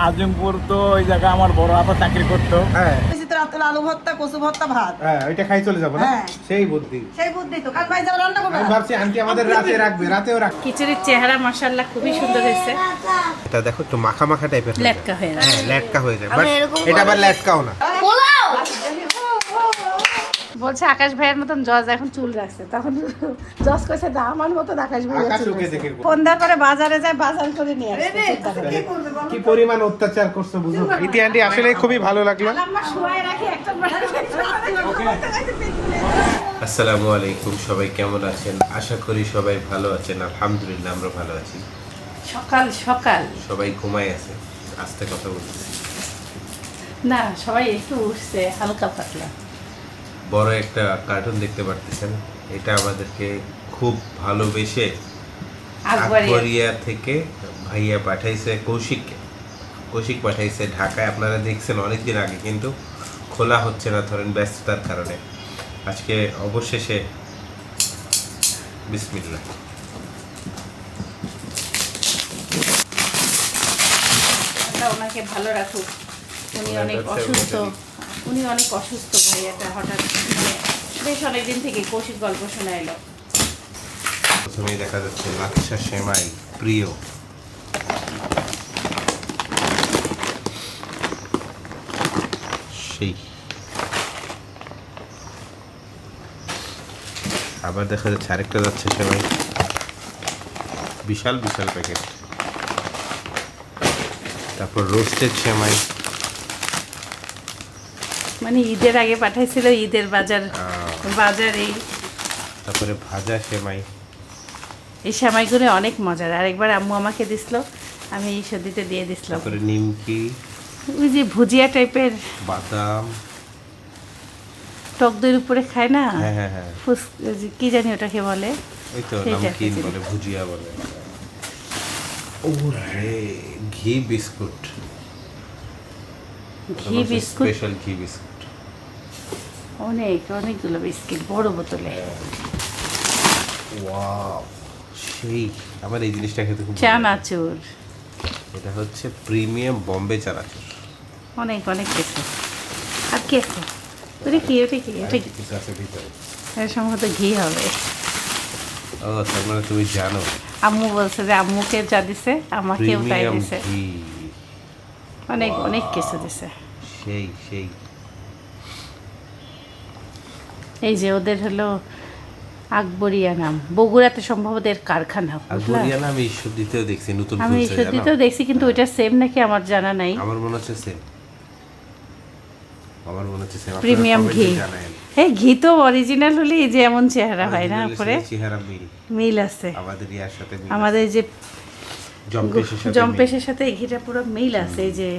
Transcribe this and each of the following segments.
আজিমপুর তো ওই জায়গা আমার বড় আপা চাকরি করতো। হ্যাঁ আলু ভর্তা, কচু ভর্তা, ভাত। হ্যাঁ ওইটা খাই চলে যাবো না হ্যাঁ। সেই বুদ্ধি। সেই বুদ্ধি তো। কাল ভাই যাবে রান্না করবে। আমি ভাবছি আন্টি আমাদের রাতে রাখবে, রাতেও রাখবে। খিচুড়ির চেহারা মাশাআল্লাহ খুবই সুন্দর হয়েছে। এটা দেখো একটু মাখা মাখা টাইপের লেটকা হয়ে যায়। হ্যাঁ লেটকা হয়ে যায়, বাট এটা আবার লেটকাও না। বলছে আকাশ ভাইয়ের মতন জজ এখন চুল রাখছে, তখন জজ কইছে না আমার মতন আকাশ ভাই আকাশ চুল ওকে রাখছে। দেখে ফোন দেওয়ার পরে বাজারে যায়, বাজার করে নিয়ে আসছে। কি পরিমাণ অত্যাচার করছো বুঝো। ইতি আন্টি আসলে খুবই ভালো লাগলো। আম্মা শুয়ায় রাখি একটা আসসালামু আলাইকুম, সবাই কেমন আছেন? আশা করি সবাই ভালো আছেন। আলহামদুলিল্লাহ আমরা ভালো আছি। সকাল সকাল সবাই ঘুমায় আছে, আস্তে কথা বলছি। না, সবাই একটু উঠছে হালকা পাতলা। বড় একটা কার্টুন দেখতে পারতেছেন, এটা আমাদেরকে খুব ভালোবেসে আকবরিয়া থেকে ভাইয়া পাঠাইছে কৌশিক পাঠাইছে ঢাকায়। আপনারা দেখছেন অনেকদিন আগে, কিন্তু খোলা হচ্ছে না ধরেন ব্যস্ততার কারণে। আজকে অবশেষে বিসমিল্লাহ। ওনাকে ভালো রাখুক, উনি অনেক অসুস্থ ভাইয়াটা হঠাৎ বেশ অনেকদিন থেকে কৌশিক গল্প শোনা এলো। প্রথমেই দেখা যাচ্ছে লাচ্ছা সেমাই প্রিয়। সেই আবার দেখা যাচ্ছে আরেকটা যাচ্ছে সেমাই, বিশাল বিশাল প্যাকেট। তারপর রোস্টেড সেমাই, মানে ঈদের আগে পাঠাইছিল, ঈদের বাজারে। তারপরে ভাজা সেমাই। এই সেমাইগুলো অনেক মজার। আরেকবার আম্মু আমাকে দিছিল, আমি এই সর্দিতে দিয়ে দিছিলাম। তারপরে নিমকি, ওই যে ভুজিয়া টাইপের বাদাম, টক দইয়ের উপরে খায় না, হ্যাঁ হ্যাঁ হ্যাঁ, কি জানি ওটাকে বলে, ওই তো সেইটা নামকিন খেয়েছি। বলে, ভুজিয়া বলে। ওরে ঘি বিস্কুট, ঘি বিস্কুট, স্পেশাল ঘি বিস্কুট। অনেকগুলো বিস্কিট বড় বোতলে। ওয়াও, সেই আমার এই জিনিসটা খেতে খুব ভালো লাগে। চানাচুর, এটা হচ্ছে প্রিমিয়াম বোম্বে চানাচুর। অনেক কিছু। আর কি আছে? ওটা কি কিছু আছে ভিতরে। এর সম্ভবত ঘি হবে। ও তার মানে তুমি জানো, আম্মু বলছে যে আম্মুকে যা দিছে আমাকেও তাই প্রিমিয়াম দিছে। ঘি, অনেক কিছু দিছে। সেই এই যে ওদের হলো আকবরিয়া নাম, বগুড়াতে সম্ভবত এর কারখানা। বুঝলা? আকবরিয়া নাম ঈশ্বরদীতেও দেখছি, নতুন আমি খুলছে, জানো? সত্যি তো দেখছি, কিন্তু ওইটা সেম নাকি আমার জানা নাই। আমার মনে হচ্ছে সেম, আমার মনে হচ্ছে সেম। প্রিমিয়াম ঘি, এই ঘি তো অরিজিনাল হলে এই যে এমন চেহারা হয় না, পরে চেহারা মিল মিল আছে আমাদের ইয়ার সাথে, আমাদের যে জম্পেশের সাথে জম্পেশের সাথে এই ঘিটা পুরো মিল আছে। এই যে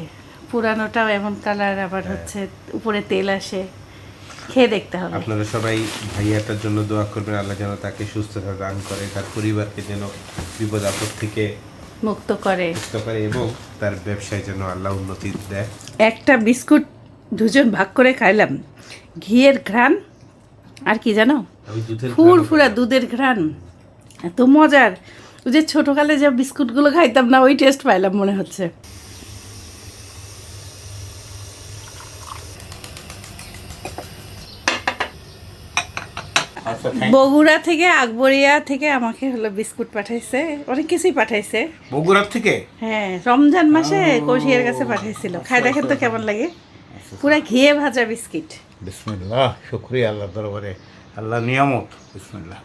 পুরানোটাও এমন কালার, আবার হচ্ছে উপরে তেল আসে। খেয়ে দেখতে হবে। আপনারা সবাই ভাইয়াটার জন্য দোয়া করবেন, আল্লাহ যেন তাকে সুস্থতা দান করে, তার পরিবারকে যেন বিপদ আপদ থেকে মুক্ত করে এবং তার ব্যবসায় যেন আল্লাহ উন্নতি দেয়। একটা বিস্কুট দুজন ভাগ করে খাইলাম, ঘিয়ের ঘ্রাণ আর কি জানো, আমি দুধের ফুরফুরা দুধের ঘ্রাণ, এত মজার। ওই যে ছোটকালে যে বিস্কুটগুলো খাইতাম না, ওই টেস্ট পাইলাম মনে হচ্ছে। বগুড়া থেকে, আকবরিয়া থেকে আমাকে হলো বিস্কুট পাঠাইছে, অনেক কিছুই পাঠাইছে। বগুড়া থেকে? হ্যাঁ, রমজান মাসে কৌশিকের কাছে পাঠাইছিল। খাই দেখেন তো কেমন লাগে, পুরা ঘিয়ে ভাজা বিস্কিট। বিসমিল্লাহ, শুকরিয়া আল্লাহ দরবারে, আল্লাহ নিয়ামত। বিসমিল্লাহ।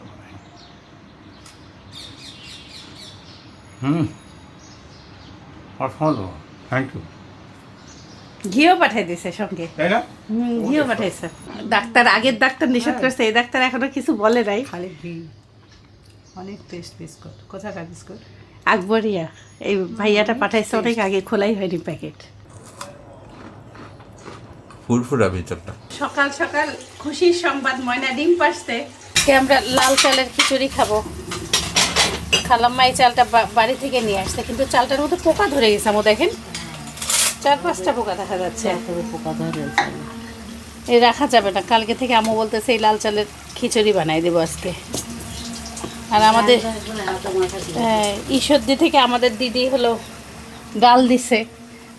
অসম্ভব, থ্যাংক ইউ। ঘিও পাঠাই দিছে সঙ্গে। তাই না? ঘিও পাঠাইছে। আগের ডাক্তার নিষেধ করছে, এই ডাক্তার এখনো কিছু বলে নাই। খালি ঘি। অনেক টেস্ট বিস্কুট। কোথাকার বিস্কুট? আকবরিয়া। এই ভাইয়াটা পাঠাইছে অনেক আগে, খোলাই হয়নি প্যাকেট। ফুরফুরা ভিতরটা। সকাল সকাল খুশির সংবাদ, ময়না ডিম পাড়ছে। আমরা লাল চালের খিচুড়ি খাবো। খালাম্মা এই চালটা বাড়ি থেকে নিয়ে আসছে, কিন্তু চালটার মধ্যে পোকা ধরে গেছে। আমো দেখেন, 4-5টা পোকা দেখা যাচ্ছে। পোকা ধরে এই রাখা যাবে না, কালকে থেকে আম্মু বলতেছে এই লাল চালের খিচুড়ি বানাই দেবো আজকে। আর আমাদের ঈশ্বরদী থেকে আমাদের দিদি হলো ডাল দিছে,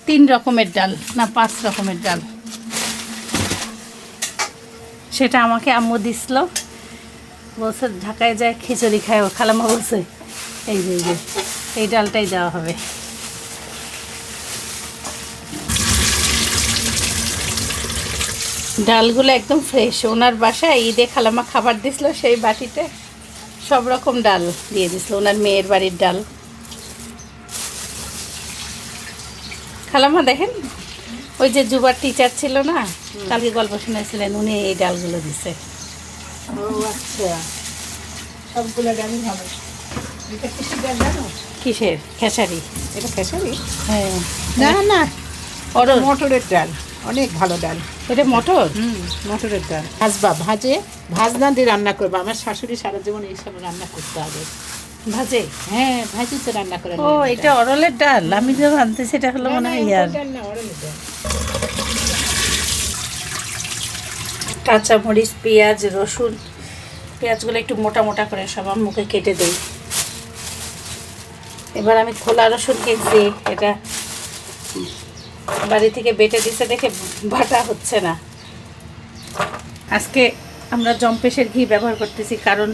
3 রকমের ডাল না 5 রকমের ডাল, সেটা আমাকে আম্মু দিছিল, বলছে ঢাকায় যায় খিচুড়ি খায়। ও খালাম্মা বলছে এই যে এই ডালটাই দেওয়া হবে। ডালগুলো একদম ফ্রেশ, ওনার বাসায় ঈদে খালাম্মা খাবার দিছিল, সেই বাটিতে সব রকম ডাল দিয়ে দিছিল, ওনার মেয়ের বাড়ির ডাল। খালাম্মা দেখেন ওই যে জুবার টিচার ছিল না, কালকে গল্প শুনেছিলেন, উনি এই ডালগুলো দিছে। ও আচ্ছা, সবগুলো ডালই ভালো। এটা কিসের ডাল জানো? কিসের? খেসারি। এটা খেসারি? হ্যাঁ, না না, অরল। মটরের ডাল, অনেক ভালো ডাল। এটা মটর। মটরের ডাল ভাজবা, ভাজনা দিয়ে রান্না করবা। আমার শাশুড়ি সারা জীবন এইসব রান্না করতে হবে। ভাজে? হ্যাঁ, ভাজিতে রান্না করে। ও এটা অরলের ডাল, আমি যে ভাবতেছি এটা হলো মনে হয় ইয়ার। কাঁচামরিচ, পেঁয়াজ, রসুন, পেঁয়াজগুলো একটু মোটা মোটা করে সব মুখে কেটে দিই। এবার আমি খোলা রসুন কিনছি, এটা বাড়ি থেকে বেটে দিছে দেখে বাটা হচ্ছে না। আজকে আমরা জম্পেশের ঘি ব্যবহার করতেছি, কারণ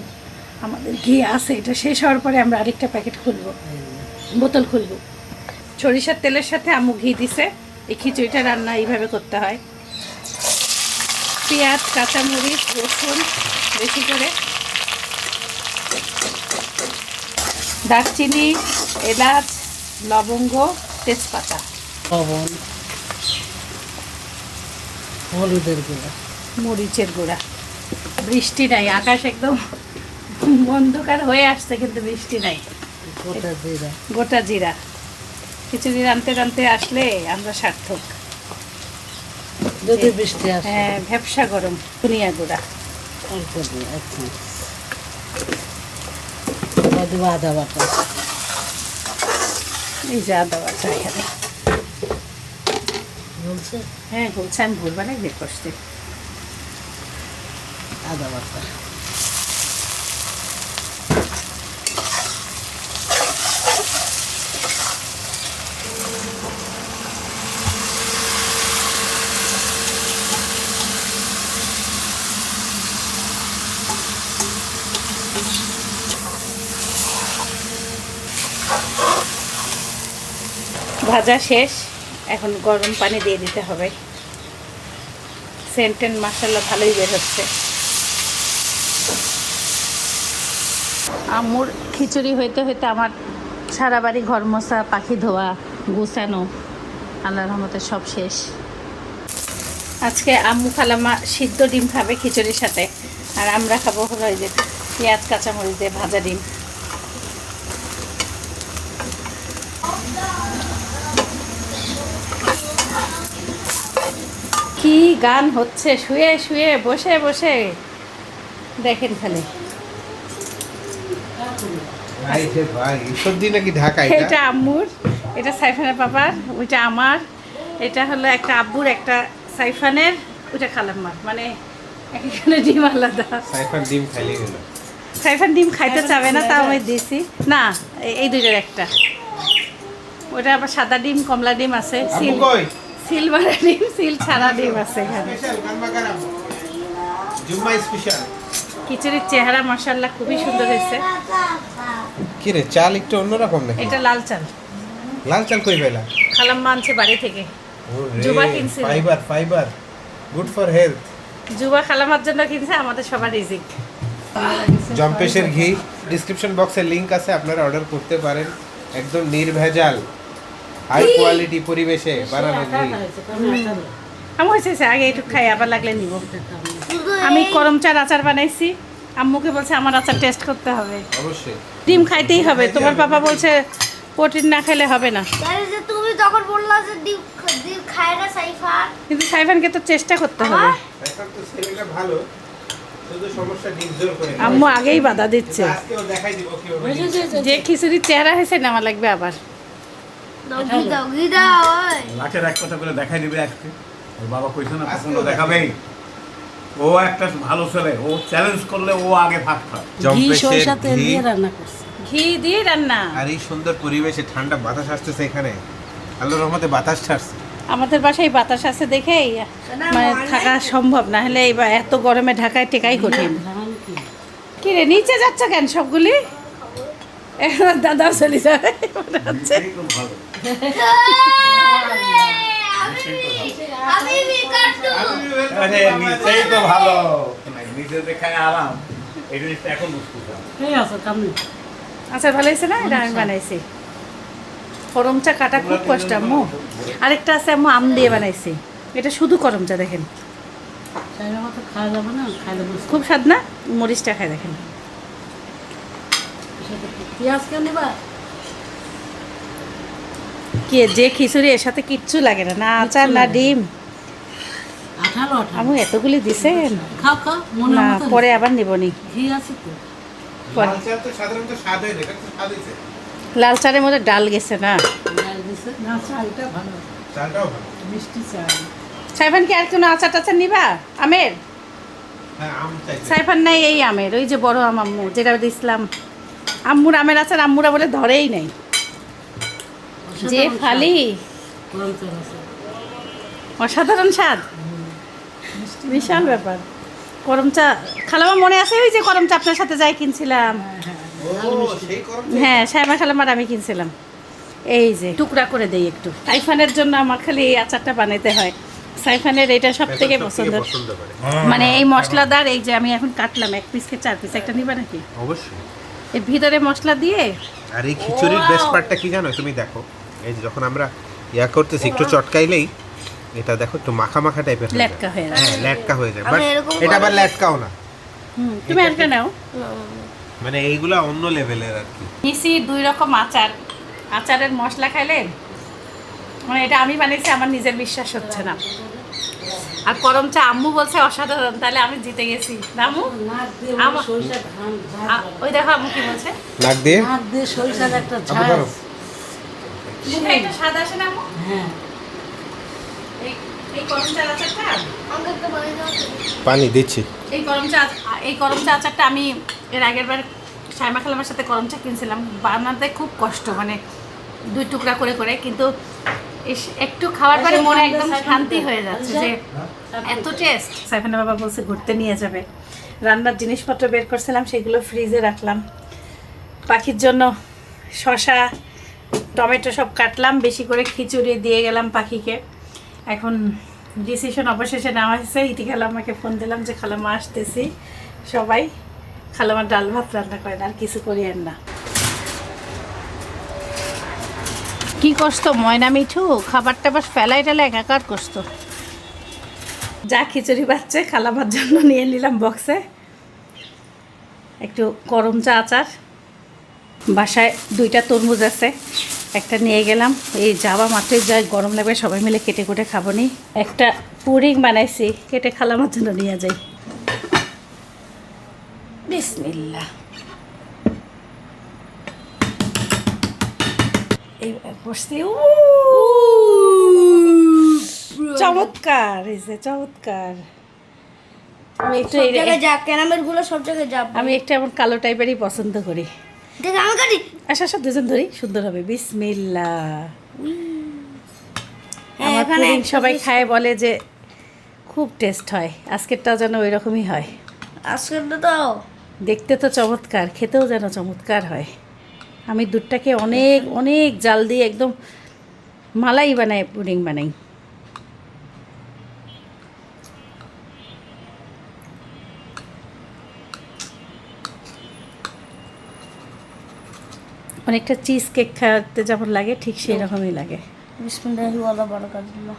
আমাদের ঘি আছে, এটা শেষ হওয়ার পরে আমরা আরেকটা প্যাকেট খুলবো, বোতল খুলবো। সরিষার তেলের সাথে আম্মু ঘি দিছে। এই খিচুড়িটা রান্না এইভাবে করতে হয়। পেঁয়াজ, কাঁচামরিচ, রসুন বেশি করে, দারচিনি, এলাচ, লবঙ্গ, তেজপাতা, লবণ, হলুদের গুঁড়া, মরিচের গুঁড়া। বৃষ্টি নাই, আকাশ একদম অন্ধকার হয়ে আসছে, কিন্তু বৃষ্টি নাই। গোটা জিরা, গোটা জিরা। খিচুড়ি রানতে রানতে আসলে আমরা সার্থক। যদি বৃষ্টি আসে। হ্যাঁ, ভ্যাপসা গরম, ধনিয়া গুঁড়া, অল্প দিয়ে, আচ্ছা। দেবো আদা বাটা, এই যে আদা বাটা এখানে। বলছে হ্যাঁ বলছে, আমি ভোরবেলায় বের করছি। আদা বাটা। ভাজা শেষ, এখন গরম পানি দিয়ে দিতে হবে। সেন্টেন মাসাল্লা ভালোই বের হচ্ছে। আম্মুর খিচুড়ি হইতে হইতে আমার সারা বাড়ি ঘর মোছা, পাখি ধোয়া, গোছানো, আল্লাহর রহমতে সব শেষ। আজকে আম্মু খালাম্মা সিদ্ধ ডিম খাবে খিচুড়ির সাথে, আর আমরা খাবো হলো এই যে পেঁয়াজ কাঁচামরিচ দিয়ে ভাজা ডিম। কি গান হচ্ছে শুয়ে শুয়ে, বসে বসে, দেখেন খালি। ভাই এইসব দিন নাকি ঢাকা? এটা আম্মুর, এটা সাইফানের পাপার, ওইটা আমার, এটা হলো একটা আব্বুর, একটা সাইফানের, ওইটা খালাম্মার। মানে এখানে ডিম আলাদা। সাইফান ডিম খাইলে গেল। সাইফান ডিম খাইতে চাবে না, তাও আমি দিয়েছি না। এই দুইটার একটা, ওটা আবার সাদা ডিম, কমলা ডিম আছে, সিলভার ডিম, সিল ছাড়া ডিম আছে এখানে। খিচুড়ির চেহারা মাশাআল্লাহ খুবই সুন্দর হয়েছে। কি রে, চাল একটু অন্যরকম নাকি? এটা লাল চাল। লাল চাল কই পেলা? খালাম্মা আনছে বাড়ি থেকে। জুবা কিনছিল। Fibre good for health. জুবা খালাম্মার জন্য কিনছে, আমাদের সবার রিজিক। জম্পেশের ঘি ডেসক্রিপশন বক্সে লিংক আছে, আপনারা অর্ডার করতে পারেন। একদম নির্ভেজাল, হাই কোয়ালিটি পরিবেশে বানানো ঘি। আমি হয়েছে আগে একটু খাই, আবার লাগলে নিব। আমি করমচার আচার বানাইছি, আম্মুকে বলছে আমার আচার টেস্ট করতে হবে। অবশ্যই ডিম খাইতেই হবে, তোমার পাপা বলছে প্রোটিন না খেলে হবে না। তুমি তখন বললা যে ডিম খায় না সাইফান, কিন্তু সাইফানকে তো চেষ্টা করতে হবে। এখন তো ছেলেটা ভালো, শুধু সমস্যা ডিম জোর করে। আম্মু আগেই বাধা দিচ্ছে, আজকেও দেখাই দিব কিভাবে। যে খিচুড়ির চেহারা হয়েছে নেওয়া লাগবে আবার। গিদা ওই লাখের এক কথা করে দেখাই দিবে আজকে। ওর বাবা কইছে না পছন্দ দেখাবেই। ও একটা ভালো ছেলে, ও চ্যালেঞ্জ করলে ও আগে ভাত খায়। জম্পেশের ঘি রান্না করছে। ঘি দিয়ে রান্না। আর এই সুন্দর পরিবেশে ঠান্ডা বাতাস আসতেছে এখানে, আল্লাহর রহমতে বাতাস ছাড়ছে। আমাদের বাসায় বাতাস আছে দেখেই মানে থাকা সম্ভব না, হলে এবার এত গরমে ঢাকায় টেকাই কঠিন। কি রে নিচে যাচ্ছে কেন সবগুলি? এখন দাদাও চলে যাবে মনে হচ্ছে। এই তো ভালো। আমি বিকাটু আরে নিচেই তো ভালো। নিচে যেখানে আরাম, এই জিনিসটা এখন বুঝতেছিলাম। আচ্ছা ভালো হয়েছে না? এটা আমি বানাইছি। করম চা কাটা খুব কষ্ট আম্মু। আরেকটা আছে আম্মু আম দিয়ে বানাইছি, এটা শুধু করম চা দেখেন, খুব স্বাদ না? মরিচটা খায় দেখেন। কি যে খিচুড়ি এর সাথে কিচ্ছু লাগে না, না আচার না ডিম। আমি এতগুলি দিছেন না, পরে আবার নিবনি। লাল চা তো সাধারণত স্বাদ হয় না, এটা তো স্বাদ হয়েছে। লাল চারের মধ্যে ডাল গেছে না। না চালটা ভালো, চালটাও ভালো। মিষ্টি চাল। সাইফান কি আর কোনো আচার টাচার নিবা আমের? হ্যাঁ, আম চাই। সাইফান নাই এই আমের, ওই যে বড় আম আম্মু যেটা দিছিলাম। আম্মুর আমের আচার আম্মুরা বলে ধরেই নাই, যে খালি অসাধারণ স্বাদ, বিশাল ব্যাপার। করম চা খালামা মনে আছে? ওই যে করম চা আপনার সাথে যাই কিনছিলাম। ও, সেই করম চা। হ্যাঁ সাইমা খালামার আমি কিনছিলাম। এই যে টুকরা করে দেই একটু। সাইফানের জন্য আমার খালি এই আচারটা বানাইতে হয়। সাইফানের এটা সব থেকে পছন্দ, পছন্দ করে। মানে এই মশলাদার। এই যে আমি এখন কাটলাম 1 পিসকে 4 পিস, একটা নিবা নাকি? অবশ্যই। এর ভিতরে মশলা দিয়ে আর এই খিচুড়ির বেস্ট পার্টটা কি জানো? তুমি দেখো, এই যে যখন আমরা ইয়া করতেছি একটু চটকাইলেই এটা দেখো একটু মাখা মাখা টাইপের হয়ে যায়। লেটকা হয়ে যায়। হ্যাঁ, লেটকা হয়ে যায়। আমি বাট এরকম এটা আবার লেটকাও না, তুমি একটা নাও। মানে এইগুলা অন্য লেভেলের আর কি। নিছি 2 রকম আচার। আচারের মশলা খাইলে মানে এটা আমি বানিয়েছি, আমার নিজের বিশ্বাস হচ্ছে না। আর করম চা আম্মু বলছে অসাধারণ, তাহলে আমি জিতে গেছি। আম্মু ওই দেখো আম্মু কি বলছে। নাক দিয়ে নাক দিয়ে সরিষার একটা আবার ঝাল। ধরো। মুখে একটা স্বাদ আসে না আম্মু? হ্যাঁ, এই করম চা আচারটা, আমাকে একটা বানিয়ে দাও তো। পানি দিচ্ছি। এই করম চা আচারটা আমি এর আগের বার সাইমা খালামার সাথে করম চা কিনছিলাম। বানাতে খুব কষ্ট, মানে 2 টুকরা করে করে, কিন্তু একটু খাওয়ার পরে মনে একদম শান্তি হয়ে যাচ্ছে যে এত টেস্ট। সাইফানের বাবা বলছে ঘুরতে নিয়ে যাবে। রান্নার জিনিসপত্র বের করছিলাম, সেগুলো ফ্রিজে রাখলাম। পাখির জন্য শসা টমেটো সব কাটলাম, বেশি করে খিচুড়ি দিয়ে গেলাম পাখিকে। এখন ডিসিশন অবশেষে নেওয়া হয়েছে। ইতি খালাম্মাকে ফোন দিলাম যে খালাম্মা আসতেছি, সবাই খালাম্মা ডাল ভাত রান্না করেন, আর কিছু করিয়েন না। কি কষ্ট ময়না মিঠু, খাবার টাবার ফেলাই টেলা একাকার কষ্ট। যা খিচুড়ি বাচ্চে খালামার জন্য নিয়ে নিলাম বক্সে। একটু করম চা আচার, বাসায় 2টা তরমুজ আছে, একটা নিয়ে গেলাম। এই যাওয়া মাত্রই যা গরম লাগবে সবাই মিলে কেটে কুটে খাবো নি। একটা পুডিং বানাইছি, কেটে খালামার জন্য নিয়ে যাই। বিসমিল্লাহ। এইবার বসছি। চমৎকার হয়েছে, চমৎকার। আমি একটু সব জায়গায় যা ক্যারামেল গুলো সব জায়গায় যা। আমি একটু এমন কালো টাইপেরই পছন্দ করি। দেখ আমি কাটি। আচ্ছা সব দুজন ধরি, সুন্দর হবে। বিসমিল্লাহ। হ্যাঁ, আমার এখানে পুডিং একটা সবাই জিনিস- খায়, বলে যে খুব টেস্ট হয়। আজকেরটাও যেন ওই রকমই হয়। আজকে তো দেখতে তো চমৎকার, খেতেও যেন চমৎকার হয়। আমি দুধটাকে অনেক অনেক জাল দিয়ে একদম মালাই বানাই, পুডিং বানাই। অনেকটা চিজ কেক খাওয়াতে যেমন লাগে ঠিক সেই রকমই লাগে। বিসমিল্লাহি ওয়ালা বারাকাতুল্লাহ।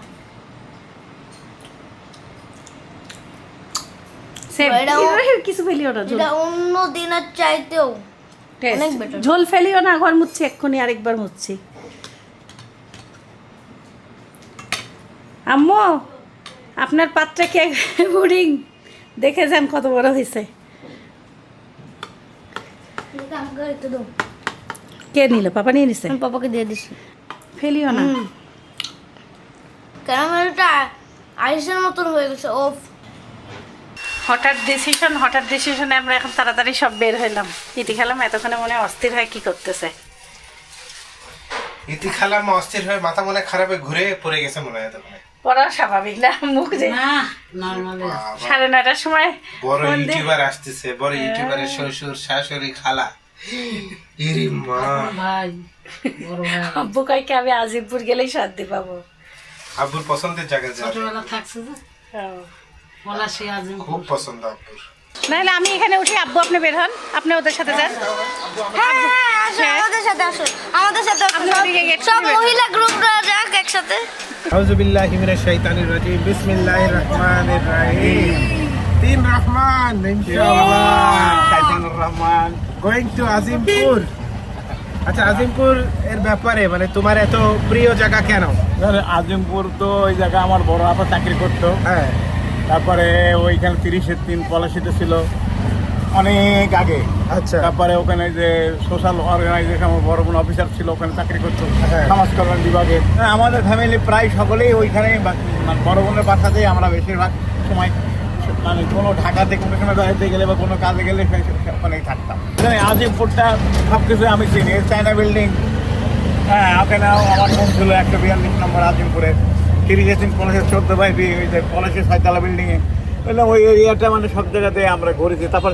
কিছু ফেলিও না, এটা অন্য দিনের চাইতেও অনেক better। ঝোল ফেলিও না। ঘর মুচ্ছি এক্ষুনি, আরেকবার মুচ্ছি। আম্মু আপনার পাত্রে কে পুডিং দেখে যান কত বড় হয়েছে। আমাকে একটু দাও। কে নিল? পাপা নিয়ে নিছে? আমি পাপাকে দিয়ে দিছি। ফেলিও না। ক্যারামেলটা আইসের মতন হয়ে গেছে। ওফ, হঠাৎ ডিসিশনে আমরা এখন তাড়াতাড়ি সব বের হইলাম। ইতি খেলাম, এতক্ষণে মনে হয় অস্থির হয় কি করতেছে। ইতি খালাম্মা অস্থির হয়ে মাথা মনে খারাপ হয়ে ঘুরে পড়ে গেছে মনে হয় তখন। পড়া স্বাভাবিক না, মুখ যে না নর্মালি 9:30টার সময় বড় ফোন দিয়ে- ইউটিউবার আসতেছে, বড় ইউটিউবারের শ্বশুর শাশুড়ি খালা। ইরি মা, ভাই বড় ভাই আব্বু কয় কি আমি আজিমপুর গেলেই শান্তি পাবো। আব্বুর পছন্দের জায়গা যাবে, ছোটবেলা থাকছে যে বলা সে আজ খুব পছন্দ আব্বুর। নাহলে আমি এখানে উঠি, আব্বু আপনি বের হন, আপনি ওদের সাথে যান। হ্যাঁ আসো আমাদের সাথে আসো, আমাদের সাথে আসো। আপনি ওদিকে গেট সব খুলে মহিলা গ্রুপরা যাক একসাথে। আউযু বিল্লাহি মিনাশ শাইতানির রাজিম, বিসমিল্লাহির রহমানির রহিম। তিন রহমান ইনশাআল্লাহ, শাইতানুর রহমান। Going to Azimpur. আচ্ছা, আজিমপুর এর ব্যাপারে মানে তোমার এত প্রিয় জায়গা কেন? আজিমপুর তো ওই জায়গায় আমার বড় আপা চাকরি করতো। হ্যাঁ, তারপরে ওইখানে 30-এর 3 পলাশিতে ছিল অনেক আগে। আচ্ছা। তারপরে ওখানে যে সোশ্যাল অর্গানাইজেশন আমার বড় বোন অফিসার ছিল, ওখানে চাকরি করতো হ্যাঁ। সমাজ কল্যাণ বিভাগে। হ্যাঁ, আমাদের ফ্যামিলি প্রায় সকলেই ওইখানে মানে বড় বোনের বাসাতেই আমরা বেশিরভাগ সময় মানে কোনো ঢাকাতে কোনো সময় বেড়াতে গেলে বা কোনো কাজে গেলে ওখানেই থাকতাম। এখানে আজিমপুরটা সব কিছু আমি চিনি, চায়না বিল্ডিং। হ্যাঁ, ওখানেও আমার মন ছিল 142 নম্বর আজিমপুরে 30-এর পলাশের 14/2 ওই যে পলাশের 6তলা বিল্ডিংয়ে। ওই এরিয়াটা মানে সব জায়গাতে আমরা ঘুরেছি। তারপর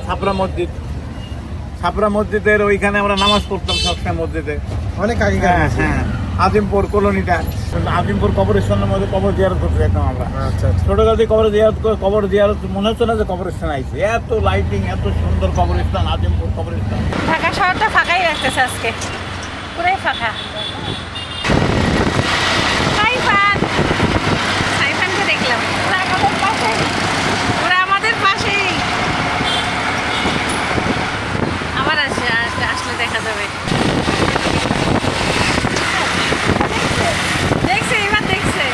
ছাপরা মসজিদের ওইখানে আমরা নামাজ পড়তাম সবসময় মসজিদে। অনেক আগে। হ্যাঁ হ্যাঁ, আজিমপুর কলোনিটা, আজিমপুর কবরস্থানের মধ্যে কবর জিয়ারত করতে যেতাম আমরা। আচ্ছা আচ্ছা। ছোটকালে কবর জিয়ারত মনে হচ্ছে না যে কবরস্থান আইছে, এত লাইটিং, এত সুন্দর কবরস্থান, আজিমপুর কবরস্থান। ঢাকা শহরটা ফাঁকাই রাখতেছে আজকে, পুরাই ফাঁকা। সাইফানকে দেখলাম, ওরা আমাদের পাশেই। আবার আসলে দেখা যাবে। দেখছে, এবার দেখছে।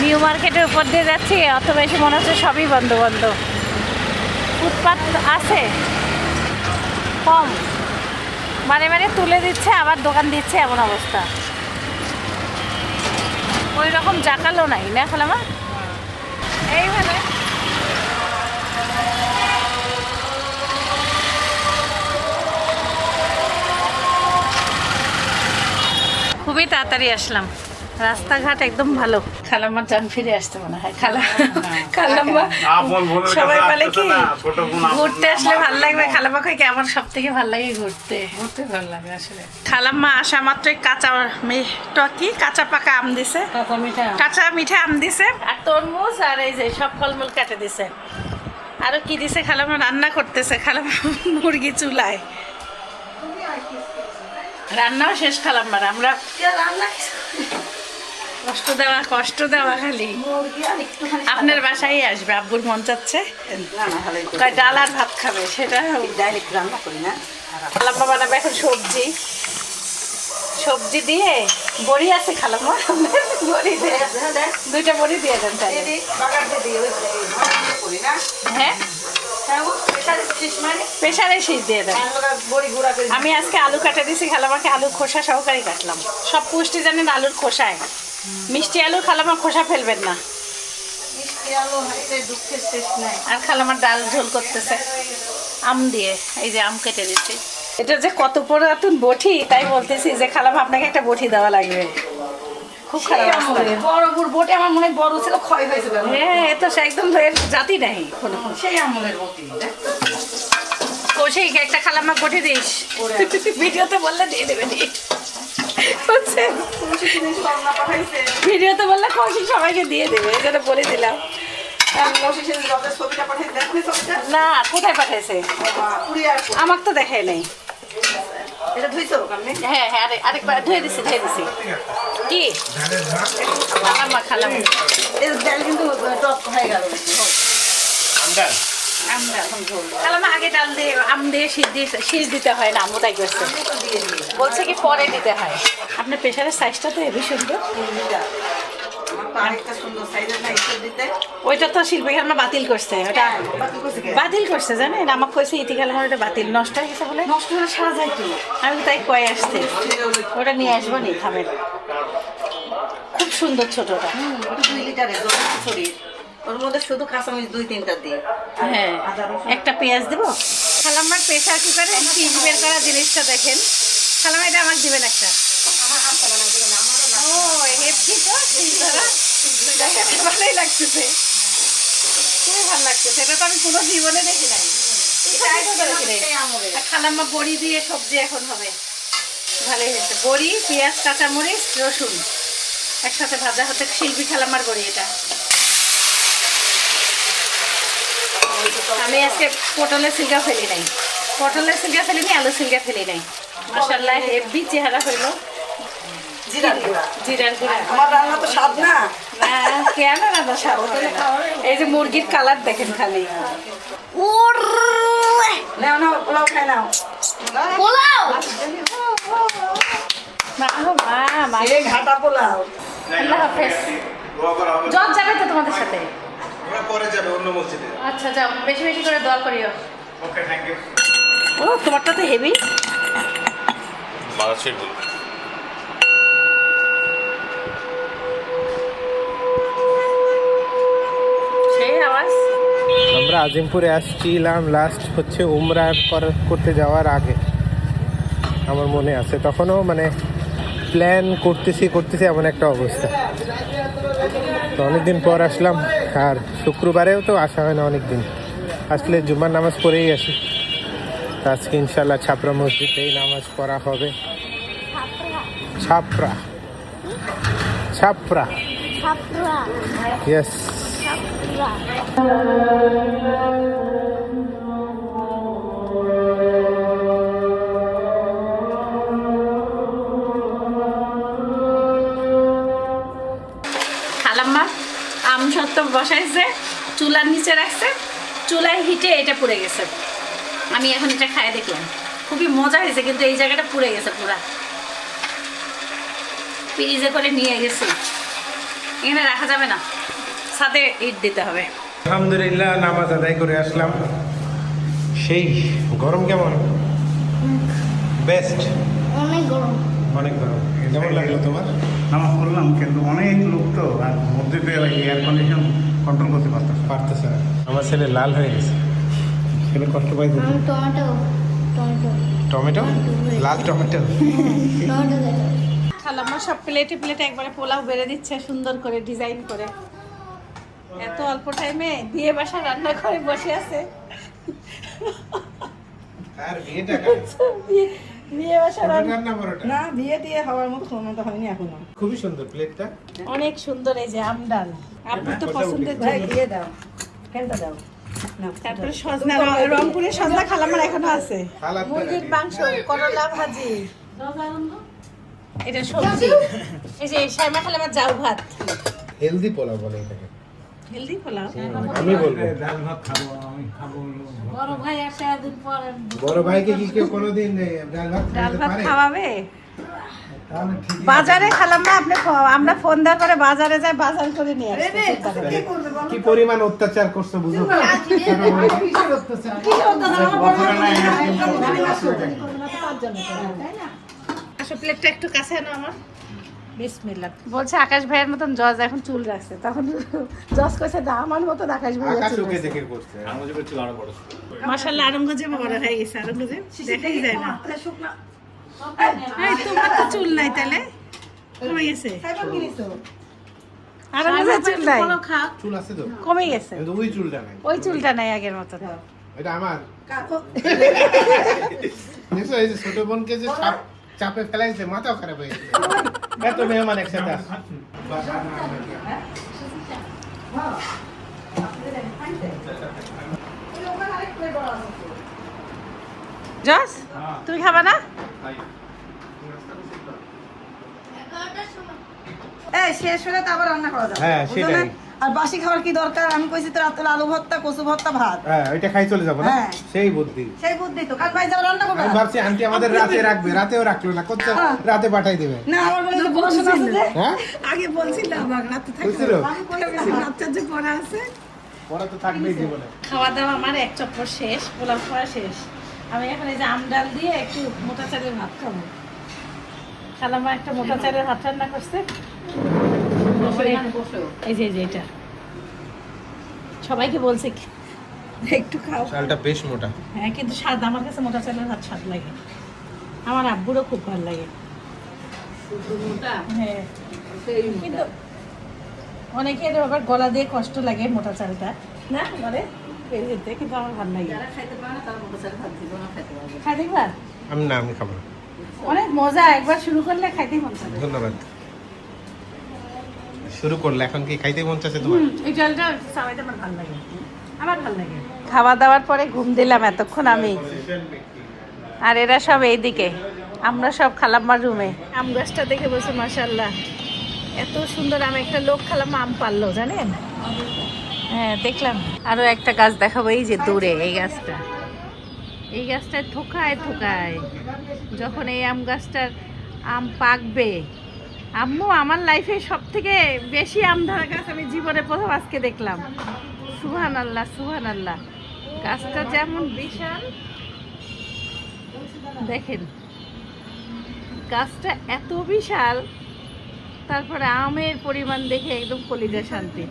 নিউ মার্কেটের উপর দিয়ে যাচ্ছি, অত বেশি মনে হচ্ছে সবই বন্ধ বন্ধ। ফুটপাত আছে কম, মানে তুলে দিচ্ছে আবার দোকান দিচ্ছে, এমন অবস্থা। ওই রকম জাকালো নাই না খালামা এইভাবে। খুবই তাড়াতাড়ি আসলাম, রাস্তাঘাট একদম ভালো। খালাম্মার জান ফিরে আসতে মনে হয়। খালাম্মা সবাই বলে কি ঘুরতে আসলে ভালো লাগবে, খালাম্মা কই কি আমার সব থেকে ভালো লাগে ঘুরতে ভালো লাগে আসলে। খালাম্মা আসা মাত্রই কাঁচা পাকা আম দিছে, কাঁচা মিঠা আম দিছে, আর তরমুজ, আর এই যে সব ফলমূল কেটে দিছে। আরো কি দিছে, খালাম্মা রান্না করতেছে। খালাম্মা মুরগি চুলায় রান্নাও শেষ খালাম্মার। আমরা কষ্ট দেওয়া খালি। আপনার বাসায় আসবে, আব্বুর মন চাচ্ছে ডাল আর ভাত খাবে, সেটা ডাইরেক্ট রান্না করি না। খালাম্মা বানাবে এখন সবজি দিয়ে। বড়ি আছে খালাম্মা, বড়ি দিয়ে 2টা বড়ি দিয়ে দেন। হ্যাঁ, প্রেশারে শীষ দিয়ে দেন। আমি আজকে আলু কাটে দিছি, খালামাকে আলুর খোসা সহকারে কাটলাম। সব পুষ্টি জানেন আলুর খোসায়, মিষ্টি আলু খালামা খোসা ফেলবেন না। আর খালামার ডাল ঝোল করতেছে আম দিয়ে, এই যে আম কেটে দিচ্ছি। এটা যে কত পুরাতন বটি, তাই বলতেছি যে খালামা আপনাকে একটা বটি দেওয়া লাগবে। খুব খারাপ বড় বটি, আমার মনে হয় বড় ছিল, ক্ষয় হয়েছিল। হ্যাঁ, এ তো একদম জাতি নাই কোনো, সেই আমলের বটি। কৌশিক একটা খালাম্মা বটি দিস, ভিডিওতে বললে দিয়ে দেবে। ভিডিওতে বললে কৌশিক সবাইকে দিয়ে দেবে, এই জন্য বলে দিলাম। না, কোথায় পাঠাইছে আমার তো দেখাই নাই। হ্যাঁ হ্যাঁ, আরেকবার ধুয়ে দিছি। কি খালাম কিন্তু আগে ডাল দিয়ে আম দিয়ে শীষ দিতে হয় না, তাই করছে। বলছে কি পরে দিতে হয়। আপনার প্রেশারের সাইজটা তো হেবি সুন্দর। ওইটা তো শিল্পী খেলনা বাতিল করছে, ওটা বাতিল করছে জানেন। আমাকে কইছে ইতি খেলনা ওটা বাতিল, নষ্ট হয়ে গেছে বলে। নষ্ট হলে সারা যায় কি, আমি তাই কয়ে আসতে ওটা নিয়ে আসবো নি, থামেন। খুব সুন্দর ছোটটা, 2 লিটারের শরীর, ওর মধ্যে শুধু কাঁচামরিচ 2-3টা দিয়ে। হ্যাঁ, একটা পেঁয়াজ দেবো। খালাম্মার প্রেশার কুকারে শিক বের করা জিনিসটা দেখেন। খালাম্মা এটা আমাকে দিবেন একটা। ও হেপি তো শিক ধরা দেখেন, ভালোই লাগতেছে, খুবই ভালো লাগতেছে। এটা তো আমি কোনো জীবনে দেখি নাই। আর খালাম্মা বড়ি দিয়ে সবজি এখন হবে, ভালোই হয়েছে। বড়ি, পেঁয়াজ, কাঁচামরিচ, রসুন একসাথে ভাজা হতে শিল্পী খালাম্মার বড়ি এটা। আমি আজকে পটলের সিলকা ফেলি নাই, পটলের সিলকা ফেলি নি, আলু সিলকা ফেলি নাই। মাশাআল্লাহ হেভি চেহারা হইল। জিরার গুঁড়া আমার রান্না তো স্বাদ না। না কেন রান্না স্বাদ হবে না? এই যে মুরগির কালার দেখেন খালি। নাও নাও, পোলাও খাই নাও। পোলাও মা এই ঘাটা পোলাও। আল্লাহ হাফেজ। জজ যাবে তো তোমাদের সাথে? ওরা পরে যাবে অন্য মসজিদে। আচ্ছা যাও, বেশি বেশি করে দোয়া করিও। ওকে, থ্যাংক ইউ। ও তোমারটা তো হেভি। বাংলাদেশের বলবো সেই আওয়াজ। আমরা আজিমপুরে আসছিলাম লাস্ট হচ্ছে উমরা করতে যাওয়ার আগে, আমার মনে আছে। তখনও মানে প্ল্যান করতেছি এমন একটা অবস্থা। তো অনেকদিন পর আসলাম, আর শুক্রবারেও তো আসা হয় না অনেক দিন। আসলে জুমার নামাজ পড়েই আসি। তো আজকে ইনশাল্লাহ ছাপরা মসজিদেই নামাজ পড়া হবে। ছাপরা ছাপরা ইয়েস। ছাপরা খালাম্মা আম সত্ত্ব বসাইছে, চুলার নিচে রাখছে, চুলায় হিটে এটা পুড়ে গেছে। আমি এখন এটা খাই দেখলাম, খুবই মজা হয়েছে, কিন্তু এই জায়গাটা পুড়ে গেছে পুরা। ফ্রিজে করে নিয়ে গেছি, এখানে রাখা যাবে না, সাথে ইট দিতে হবে। আলহামদুলিল্লাহ নামাজ আদায় করে আসলাম। সেই গরম কেমন? বেস্ট, অনেক গরম। অনেক গরম। কেমন লাগলো তোমার? নামাজ পড়লাম, কিন্তু অনেক লোক তো, আর মধ্যে এয়ার কন্ডিশন কন্ট্রোল করতে পারতেছে না। আমার ছেলে লাল হয়ে গেছে, ছেলে কষ্ট পাইছে। আমি টমেটো টমেটো, লাল টমেটো। খালাম্মা সব প্লেটে প্লেটে একবারে পোলাও বেড়ে দিচ্ছে সুন্দর করে ডিজাইন করে। এত অল্প টাইমে বিয়ে বাসা রান্না করে বসে আছে। আর বিয়েটা কাটে। বিয়ে বাসা রান্না রান্না বড়টা না, বিয়ে দিয়ে হওয়ার মতো ক্ষমতা হয়নি এখনো। খুবই সুন্দর প্লেটটা। অনেক সুন্দর। এই যে আমডাল, আপুর তো পছন্দের ভাই জিনিস। দিয়ে দাও, ফেলতে দাও। নাও, তারপরে সজনা, রংপুরের সজনা খালাম্মার এখনো আছে। হালাত মুরগির মাংস, করলা ভাজি, এটা সবজি। এই যে শ্যামা খালাম্মার জাউ ভাত, হেলদি পোলাও বলে এটাকে। হেলদি পোলাও। আমি বলবো ডাল ভাত খাবো, আমি খাবো। বড় ভাই আসে একদিন পর বড় ভাইকে কি কেউ কোনোদিন ডাল ভাত ডাল খাওয়াতে ভাত পারে? খাওয়াবে। তাহলে ঠিক বাজারে খালাম্মা আপনি আমরা ফোন দেওয়া করে বাজারে যাই, বাজার করে নিয়ে আসি। কি পরিমাণ অত্যাচার করছো বুঝো? আসো প্লেটটা একটু কাছে আনো আমার। বিসমিল্লাহ। বলছে আকাশ ভাইয়ের মতন জজ এখন চুল রাখছে, তখন জজ কইছে দা আমার মতন আকাশ ভাই আকাশ চুল ওকে রাখছে। দেখে করছে। মাশাআল্লাহ আরঙ্গজে বড় হয়ে গেছে, আরঙ্গজে দেখাই যায় না। শুকনা এই তোমার তো চুল নাই তাহলে কমে গেছে। খাইবার কি নিছো? আরঙ্গজে চুল নাই, চুল আছে তো, কমে গেছে। কিন্তু ওই চুলটা নাই। ওই চুলটা নাই আগের মতন। এটা আমার। দেখছো এই যে ছোট বোনকে যে চাপে ফেলাইছে, মাথাও খারাপ হয়ে গেছে। এত মেহমান একসাথে আসছে। জজ তুমি খাবা না? এই শেষ হলে তো আবার রান্না করা যাবে। হ্যাঁ, বুঝলে? সেটাই। আর বাসি খাবার কি দরকার? আমি কইছি তো রাতে আলু ভর্তা, কচু ভর্তা, ভাত। হ্যাঁ, ওইটা খাই চলে যাবো না? হ্যাঁ। সেই বুদ্ধি। সেই বুদ্ধি তো। কাল ভাই যাও রান্না করবে? আমি ভাবছি আন্টি আমাদের রাতে রাখবে, রাতেও রাখলো না, করছে রাতে পাঠাই দেবে। না, আমার বলে তো পড়াশোনা আছে যে। হ্যাঁ, আগে বলছিলাম রাতে বুঝছিল? আমি কইছিলাম। বাচ্চার যে পড়া আছে। পড়া তো থাকবেই জীবনে। খাওয়া দাওয়া আমার এক চপ্পর শেষ, পোলাও খাওয়া শেষ। আমি এখন এই যে আমডাল দিয়ে একটু মোটা চালের ভাত খাবো। খালাম্মা একটা মোটা চালের ভাত রান্না করছে। এই যে এটা সবাইকে বলছে একটু খাও। চালটা বেশ মোটা। হ্যাঁ কিন্তু স্বাদ, আমার কাছে মোটা চালের ভাত স্বাদ লাগে, আমার আব্বুরও খুব ভালো লাগে। হ্যাঁ কিন্তু অনেকের আবার গলা দিয়ে কষ্ট লাগে মোটা চালটা, না বলে পেরিয়েতে, কিন্তু আমার ভালো লাগে। খাইতে পার? আমি খাবো না। অনেক মজা, একবার শুরু করলে খাইতেই মন চায়। ধন্যবাদ। শুরু করলে এখন কি খাইতে মন চাচ্ছে তোমার? এই চালটা সবাইতে আমার ভালো লাগে, আমার ভালো লাগে। খাওয়া দাওয়ার পরে ঘুম দিলাম এতক্ষণ আমি, আর এরা সব এইদিকে, আমরা সব খালাম্মার রুমে। আম গাছটা দেখে বলছে মাশাআল্লাহ এত সুন্দর আম, একটা লোক খালাম্মা আম পারলো জানেন। হ্যাঁ দেখলাম। আরো একটা গাছ দেখাবো, এই যে দূরে এই গাছটা, এই গাছটায় থোকায় থোকায় যখন এই আম গাছটার আম পাকবে, আম্মু আমার লাইফে সব থেকে বেশি আম ধরা গাছ আমি জীবনে প্রথম আজকে দেখলাম। সুবহানাল্লাহ সুবহানাল্লাহ, গাছটা যেমন বিশাল দেখেন, গাছটা এত বিশাল, তারপরে আমের পরিমাণ দেখে একদম কলিজা শান্তি।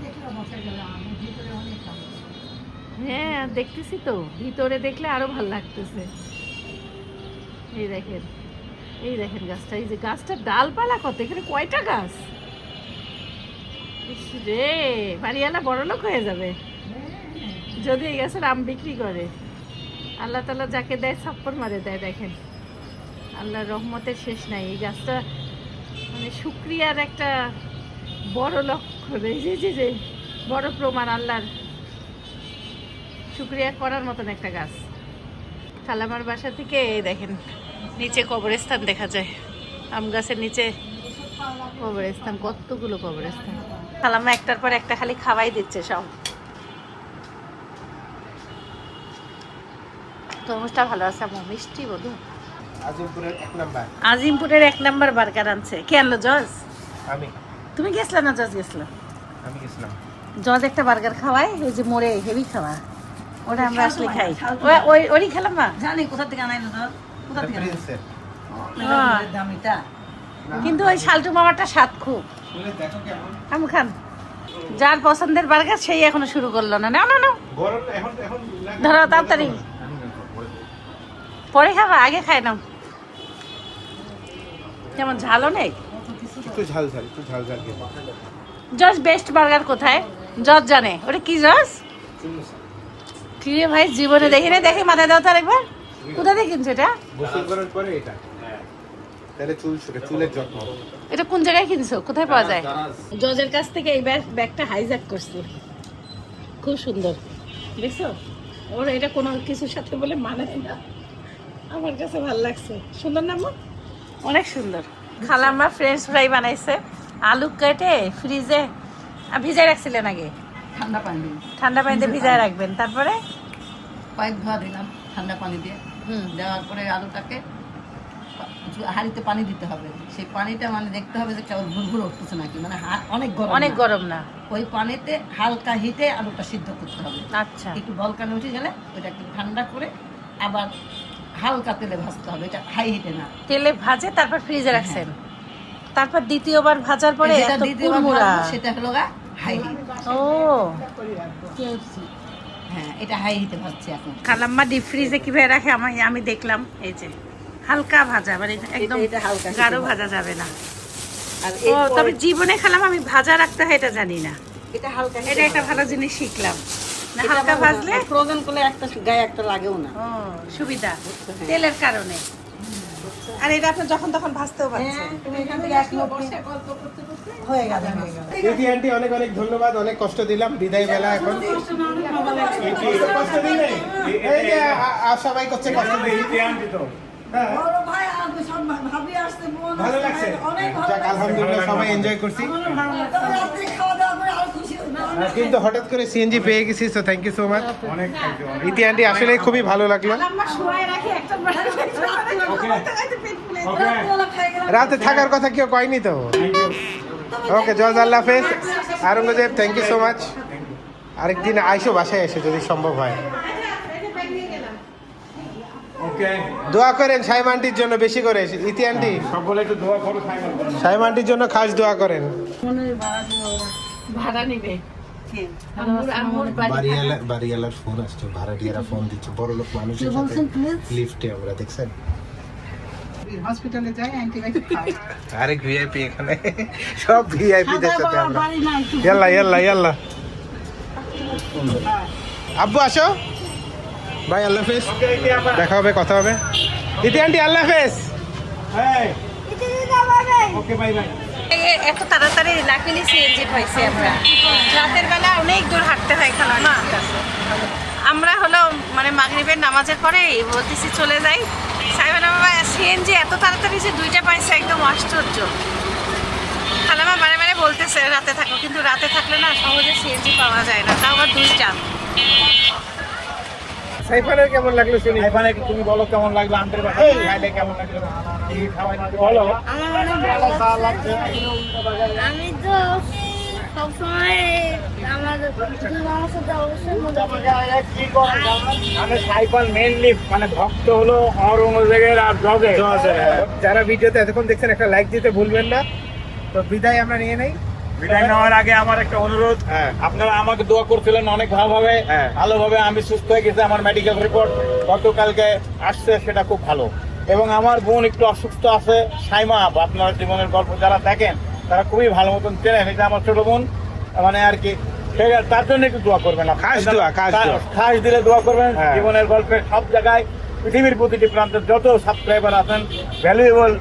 হ্যাঁ দেখতেছি তো, ভিতরে দেখলে আরো ভালো লাগতেছে। এই দেখেন, এই দেখেন গাছটা, এই যে গাছটার ডালপালা কত, এখানে কয়টা গাছ! ইস রে, বাড়িওয়ালা বড়লোক হয়ে যাবে যদি এই গাছের আম বিক্রি করে। আল্লাহ তাআলা যাকে দেয় ছাপ্পর মারে দেয়। দেখেন আল্লাহর রহমতের শেষ নাই। এই গাছটা মানে শুকরিয়ার একটা বড় লক্ষণ, এই যে বড় প্রমাণ আল্লাহর শুকরিয়া করার মতন একটা গাছ। খালামার বাসা থেকে এই দেখেন নিচে কবরস্থান দেখা যায়, আম গাছের নিচে কবরস্থান, কতগুলো কবরস্থান। খালামা একটার পর একটা খালি খাওয়াই দিচ্ছে সব। তরমুজটা ভালো আছে, আমার মিষ্টি বোধ। আজিমপুরের 1 নাম্বার। আজিমপুরের 1 নাম্বার বার্গার আনছে। কে আনলো? জজ। আমি তুমি গেছিলা না জজ গেছিল? আমি গেছিলাম। জজ একটা বার্গার খাওয়ায়, ওই যে মোড়ে হেভি খাওয়া, ওটা আমরা আসলে খাই। ওই খেলাম না, জানি কোথা থেকে আনাইলো তো, কোথা থেকে প্রিন্সের। দামিটা। কিন্তু ওই শালটু মামাটা স্বাদ খুব। শুনে দেখো কেমন। আমি খান, যার পছন্দের বার্গার সেই এখনো শুরু করলো না। না না না, গরম এখন এখন ধরো তাড়াতাড়ি, পরে খাবা, আগে খাই নাও। যেমন ঝালও নেই। একটু ঝাল খেয়ে। জজ বেস্ট বার্গার কোথায়? জজ জানে ওটা কি। জজ কি রে ভাই, জীবনে দেখি না, দেখে মাথায় দাও তো আরেকবার। কোথা থেকে কিনছো এটা? গোসল করার পরে এটা, তাহলে চুল শুকে, চুলের যত্ন। এটা কোন জায়গায় কিনছো? কোথায় পাওয়া যায়? জজের কাছ থেকে এই ব্যাগটা হাইজ্যাক করছি, খুব সুন্দর দেখছো। ওর এটা কোনো কিছুর সাথে বলে মানে না, আমার কাছে ভালো লাগছে। সুন্দর না মা? অনেক সুন্দর। খালাম্মা ফ্রেঞ্চ ফ্রাই বানাইছে, আলু কেটে ফ্রিজে ভিজাই রাখছিলেন আগে, ঠান্ডা পানি দিন, ঠান্ডা পানিতে ভিজায় রাখবেন, তারপরে কয়েক ধোয়া দিলাম ঠান্ডা পানি দিয়ে। দেওয়ার পরে আলুটাকে হাঁড়িতে পানি দিতে হবে। সেই পানিটা মানে দেখতে হবে যে কেমন ভুরভুর উঠতেছে নাকি, মানে অনেক গরম, অনেক গরম না, ওই পানিতে হালকা হিটে আলুটা সিদ্ধ করতে হবে। আচ্ছা একটু বলকানে উঠে গেলে ওইটা একটু ঠান্ডা করে আবার হালকা তেলে ভাজতে হবে, এটা হাই হিটে না। তেলে ভাজে তারপর ফ্রিজে রাখছেন, তারপর দ্বিতীয়বার ভাজার পরে যেটা এত দ্বিতীয়বার কুড়মুড়া। ভাজবো সেটা হলো হাই হিট। ও হ্যাঁ, এটা হাই হিটে ভাজছি এখন। খালাম্মা ডিপ ফ্রিজে কিভাবে রাখে আমি দেখলাম, এই যে হালকা ভাজা, মানে একদম এটা হালকা গাঢ় হিটে ভাজা যাবে না। আর ও তবে জীবনে খেলাম আমি ভাজা রাখতে হয় এটা জানি না, এটা হালকা এটা একটা ভালো জিনিস শিখলাম। না হালকা ভাজলে ফ্রোজেন করলে একটা গায়ে একটা লাগেও না। ও সুবিধা তেলের কারণে। আর এটা আপনি যখন তখন ভাজতেও পারছেন। তুমি এখান থেকে এক মিনিট হয়ে গেল, হয়ে গেল। দিদি আন্টি অনেক অনেক ধন্যবাদ, অনেক কষ্ট দিলাম বিদায় বেলা। এখন কষ্ট দিলে এই যে সবাই করছে কষ্ট দিয়ে। হ্যাঁ, বড় ভাই আর সব ভাবি আসতে বোন ভালো লাগছে। অনেক ভালো যাক, আলহামদুলিল্লাহ সবাই এনজয় করছি। তবে রাত্রে খাওয়া দাওয়া করে আরো খুশি হলাম। কিন্তু হঠাৎ করে সিএনজি পেয়ে গেছি, তো থ্যাংক ইউ সো মাচ। ইতি আন্টি আসলে খুবই ভালো লাগলো। খালাম্মা শোয়ায় রাখি একটা রাতে থাকার কথা কেউ কয়নি তো। ওকে জজ, আল্লাহ হাফেজ। Aurangzeb thank you so much. আরেকদিন আইসো বাসায় এসে যদি সম্ভব হয়। দোয়া করেন সাইমা আন্টির জন্য বেশি করে। ইতি আন্টি সকলে একটু দোয়া করো সাইমন। সাইমা আন্টির জন্য খাস দোয়া করেন। ভাড়া নিবে আম্মুর বাড়ি বাড়িওয়ালার ফোন আসছে, ভাড়াটিয়ারা ফোন দিচ্ছে, বড় লোক মানুষের সাথে লিফটে আমরা দেখছেন। হসপিটালে যাই অ্যান্টিবায়োটিক খাই। আরেক ভিআইপি এখানে, সব ভিআইপি দের সাথে আমরা। ইয়াল্লা ইয়াল্লা ইয়াল্লা, আব্বু আসো, ভাই আল্লাহ হাফেজ, দেখা হবে, কথা হবে। দিদি আন্টি আল্লাহ হাফেজ। Okay bye bye. এত তাড়াতাড়ি লাকিলি সিএনজি পাইছি আমরা। রাতের বেলা অনেক দূর হাঁটতে হয় খালামা। আমরা হলো মানে মাগরিবের নামাজের পরে বলতেছি চলে যাই, সাইবেন বাবা সিএনজি এত তাড়াতাড়ি যে 2টা পাইছে, একদম আশ্চর্য। খালামা বারে বারে বলতেছে রাতে থাকো, কিন্তু রাতে থাকলে না সহজে সিএনজি পাওয়া যায় না, তাও আবার 2টা। সাইফানের কেমন লাগলো শুনি? এখানে তুমি বলো কেমন লাগলো, আন্টির বাসায় খাইলে কেমন লাগলো, কি খাওয়াই বলো। আমার অনেক ভালো লাগছে। আমি তো সবসময় আমাদের আমার সাথে অবশ্যই মজা করি। মানে সাইফান মেইনলি মানে ভক্ত হলো অরঙ্গজেবের আর জগে। যারা ভিডিওতে এতক্ষণ দেখছেন একটা লাইক দিতে ভুলবেন না। তো বিদায় আমরা নিয়ে নেই। বিদায় নেওয়ার আগে আমার একটা অনুরোধ, আপনারা আমাকে দোয়া করছিলেন অনেক ভালোভাবে, ভালোভাবে আমি সুস্থ হয়ে গেছি। আমার মেডিকেল রিপোর্ট গতকালকে আসছে, সেটা খুব ভালো। এবং আমার বোন একটু অসুস্থ আছে, সাইমা আপ, আপনার জীবনের গল্প যারা দেখেন তারা খুবই ভালো মতন চেনেন, এটা আমার ছোট বোন, মানে আর কি তার জন্য একটু দোয়া করবেন। খাস দোয়া, খাস দোয়া। খাস দিলে দোয়া করবেন। জীবনের গল্পের সব জায়গায় পৃথিবীর প্রতিটি প্রান্তের যত সাবস্ক্রাইবার আছেন, ভ্যালুয়েবল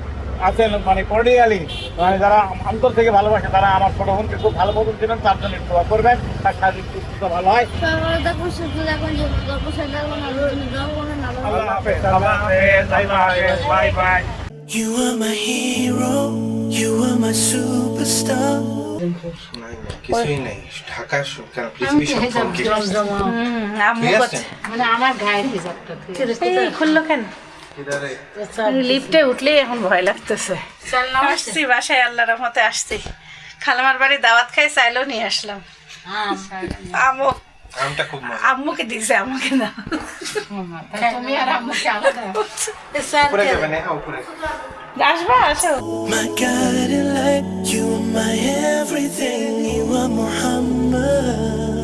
আছেন, মানে কর্ডিয়ালি, মানে যারা অন্তর থেকে ভালোবাসে, তারা আমার ছোট বোনকে খুব ভালো মতন ছিলেন, তার জন্য একটু দোয়া করবেন, তার শারীরিক সুস্থতা ভালো হয়। সবাই দেখুন, সুস্থ দেখুন, গল্প শেষ দেখুন, আল্লাহ হাফেজ, আল্লাহ হাফেজ, bye bye. You are my hero, you are my superstar. কিছুই নাই, ঢাকার পৃথিবীর সব ফোন কি মানে আমার গায়ের হিসাবটা খুললো কেন? লিফটে উঠলেই এখন ভয় লাগতেছে। আসছি বাসায়, আল্লাহর রহমতে আসছি। খালামার বাড়ি দাওয়াত খাই, চাইলেও নিয়ে আসলাম। আমও আমটা খুব মজা। আম্মুকে দিছে, আমাকে না। তুমি আর আম্মুকে আলাদা উপরে যাবে না, উপরে আসবা, আসো। My guiding light, you are my everything, you are Muhammad.